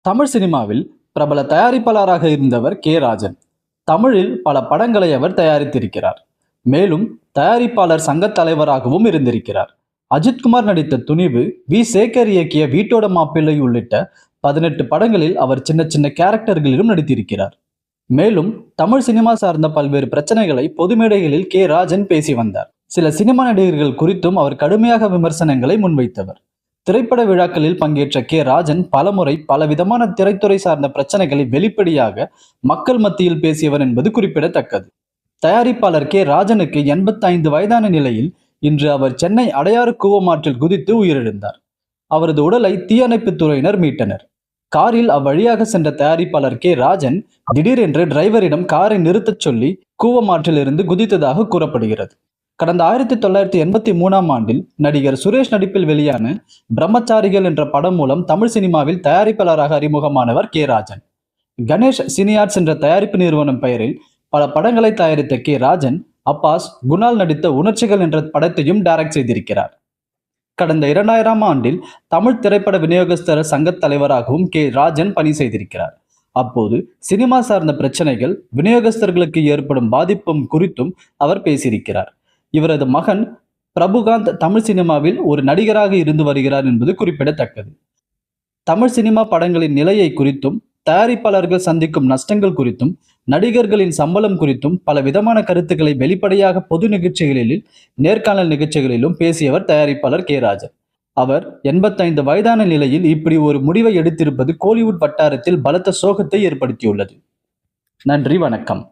தமிழ் சினிமாவில் பிரபல தயாரிப்பாளராக இருந்தவர் கே ராஜன். தமிழில் பல படங்களை அவர் தயாரித்திருக்கிறார். மேலும் தயாரிப்பாளர் சங்க தலைவராகவும் இருந்திருக்கிறார். அஜித்குமார் நடித்த துணிவு, வி சேகர் இயக்கிய வீட்டோட மாப்பிள்ளை உள்ளிட்ட 18 படங்களில் அவர் சின்ன சின்ன கேரக்டர்களிலும் நடித்திருக்கிறார். மேலும் தமிழ் சினிமா சார்ந்த பல்வேறு பிரச்சனைகளை பொது மேடைகளில் கே ராஜன் பேசி வந்தார். சில சினிமா நடிகர்கள் குறித்தும் அவர் கடுமையாக விமர்சனங்களை முன்வைத்தவர். திரைப்பட விழாக்களில் பங்கேற்ற கே ராஜன் பலமுறை பலவிதமான திரைத்துறை சார்ந்த பிரச்சனைகளை வெளிப்படையாக மக்கள் மத்தியில் பேசியவர் என்பது குறிப்பிடத்தக்கது. தயாரிப்பாளர் கே ராஜனுக்கு 85 வயதான நிலையில் இன்று அவர் சென்னை அடையாறு கூவமாற்றில் குதித்து உயிரிழந்தார். அவரது உடலை தீயணைப்புத் துறையினர் மீட்டனர். காரில் அவ்வழியாக சென்ற தயாரிப்பாளர் கே ராஜன் திடீரென்று டிரைவரிடம் காரை நிறுத்தச் சொல்லி கூவமாற்றிலிருந்து குதித்ததாக கூறப்படுகிறது. கடந்த 1983ஆம் ஆண்டில் நடிகர் சுரேஷ் நடிப்பில் வெளியான பிரம்மச்சாரிகள் என்ற படம் மூலம் தமிழ் சினிமாவில் தயாரிப்பாளராக அறிமுகமானவர் கே ராஜன். கணேஷ் சினியார்ட்ஸ் என்ற தயாரிப்பு நிறுவனம் பெயரில் பல படங்களை தயாரித்த கே ராஜன் அப்பாஸ், குணால் நடித்த உணர்ச்சிகள் என்ற படத்தையும் டைரக்ட் செய்திருக்கிறார். கடந்த 2000ஆம் ஆண்டில் தமிழ் திரைப்பட விநியோகஸ்தர் சங்க தலைவராகவும் கே ராஜன் பணி செய்திருக்கிறார். அப்போது சினிமா சார்ந்த பிரச்சனைகள், விநியோகஸ்தர்களுக்கு ஏற்படும் பாதிப்பும் குறித்தும் அவர் பேசியிருக்கிறார். இவரது மகன் பிரபுகாந்த் தமிழ் சினிமாவில் ஒரு நடிகராக இருந்து வருகிறார் என்பது குறிப்பிடத்தக்கது. தமிழ் சினிமா படங்களின் நிலையை குறித்தும், தயாரிப்பாளர்கள் சந்திக்கும் நஷ்டங்கள் குறித்தும், நடிகர்களின் சம்பளம் குறித்தும் பல விதமான கருத்துக்களை வெளிப்படையாக பொது நிகழ்ச்சிகளிலும் நேர்காணல் நிகழ்ச்சிகளிலும் பேசியவர் தயாரிப்பாளர் கே ராஜன். அவர் 85 வயதான நிலையில் இப்படி ஒரு முடிவை எடுத்திருப்பது கோலிவுட் வட்டாரத்தில் பலத்த சோகத்தை ஏற்படுத்தியுள்ளது. நன்றி, வணக்கம்.